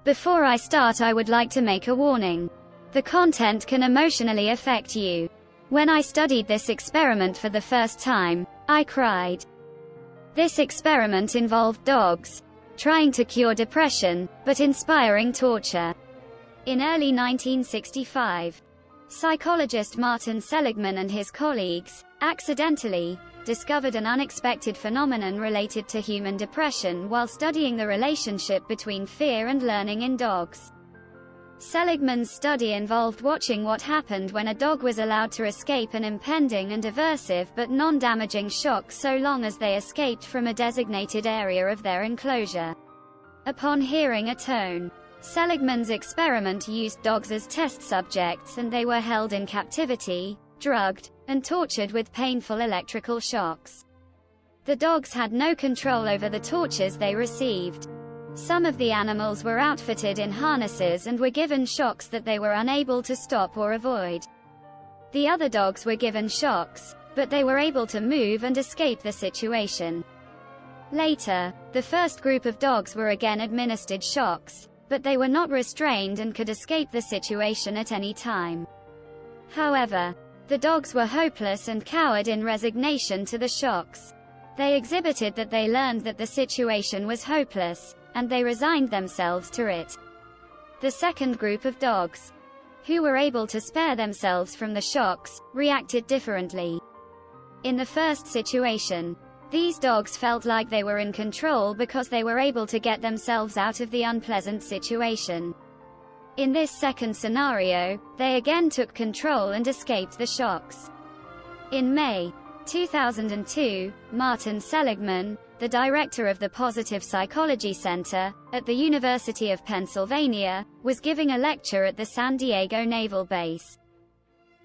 Before I start, I would like to make a warning. The content can emotionally affect you. When I studied this experiment for the first time, I cried. This experiment involved dogs trying to cure depression, but inspiring torture. In early 1965, psychologist Martin Seligman and his colleagues accidentally discovered an unexpected phenomenon related to human depression while studying the relationship between fear and learning in dogs. Seligman's study involved watching what happened when a dog was allowed to escape an impending and aversive but non-damaging shock so long as they escaped from a designated area of their enclosure. Upon hearing a tone, Seligman's experiment used dogs as test subjects, and they were held in captivity, drugged, and tortured with painful electrical shocks. The dogs had no control over the tortures they received. Some of the animals were outfitted in harnesses and were given shocks that they were unable to stop or avoid. The other dogs were given shocks, but they were able to move and escape the situation. Later, the first group of dogs were again administered shocks, but they were not restrained and could escape the situation at any time. However, the dogs were hopeless and cowered in resignation to the shocks. They exhibited that they learned that the situation was hopeless, and they resigned themselves to it. The second group of dogs, who were able to spare themselves from the shocks, reacted differently. In the first situation, these dogs felt like they were in control because they were able to get themselves out of the unpleasant situation. In this second scenario, they again took control and escaped the shocks. In May 2002, Martin Seligman, the director of the Positive Psychology Center at the University of Pennsylvania, was giving a lecture at the San Diego Naval Base.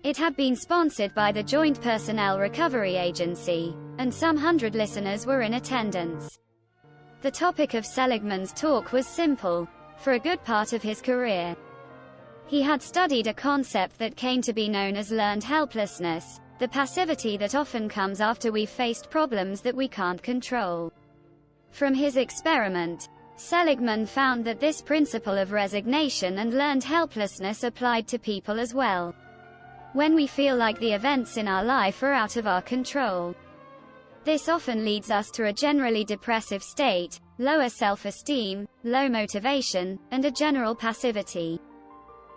It had been sponsored by the Joint Personnel Recovery Agency, and some 100 listeners were in attendance. The topic of Seligman's talk was simple. For a good part of his career, he had studied a concept that came to be known as learned helplessness, the passivity that often comes after we've faced problems that we can't control. From his experiment, Seligman found that this principle of resignation and learned helplessness applied to people as well. When we feel like the events in our life are out of our control, this often leads us to a generally depressive state, lower self-esteem, low motivation, and a general passivity.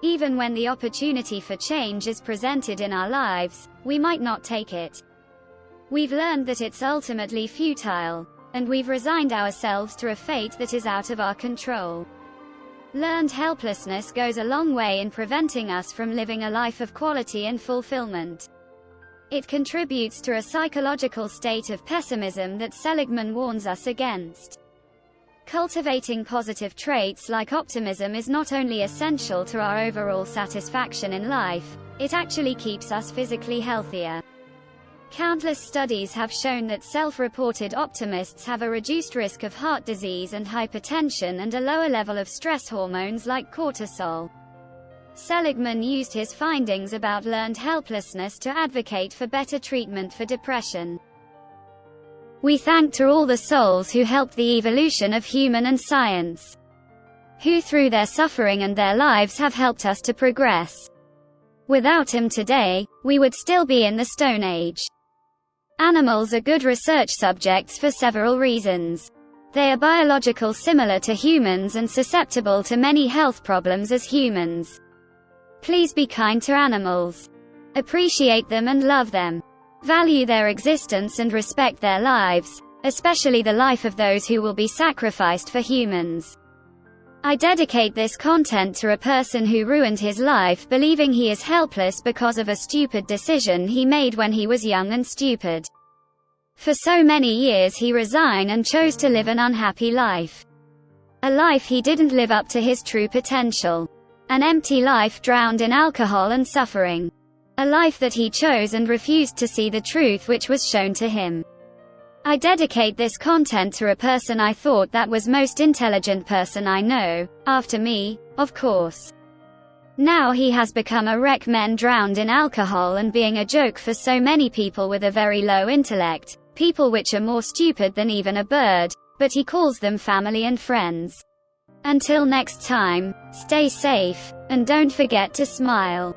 Even when the opportunity for change is presented in our lives, we might not take it. We've learned that it's ultimately futile, and we've resigned ourselves to a fate that is out of our control. Learned helplessness goes a long way in preventing us from living a life of quality and fulfillment. It contributes to a psychological state of pessimism that Seligman warns us against. Cultivating positive traits like optimism is not only essential to our overall satisfaction in life, it actually keeps us physically healthier. Countless studies have shown that self-reported optimists have a reduced risk of heart disease and hypertension and a lower level of stress hormones like cortisol. Seligman used his findings about learned helplessness to advocate for better treatment for depression. We thank to all the souls who helped the evolution of human and science, who through their suffering and their lives have helped us to progress. Without him today, we would still be in the Stone Age. Animals are good research subjects for several reasons. They are biological similar to humans and susceptible to many health problems as humans. Please be kind to animals. Appreciate them and love them. Value their existence and respect their lives, especially the life of those who will be sacrificed for humans. I dedicate this content to a person who ruined his life believing he is helpless because of a stupid decision he made when he was young and stupid. For so many years he resigned and chose to live an unhappy life. A life he didn't live up to his true potential. An empty life drowned in alcohol and suffering. A life that he chose and refused to see the truth which was shown to him. I dedicate this content to a person I thought that was most intelligent person I know, after me, of course. Now he has become a wreck, men drowned in alcohol and being a joke for so many people with a very low intellect, people which are more stupid than even a bird, but he calls them family and friends. Until next time, stay safe, and don't forget to smile.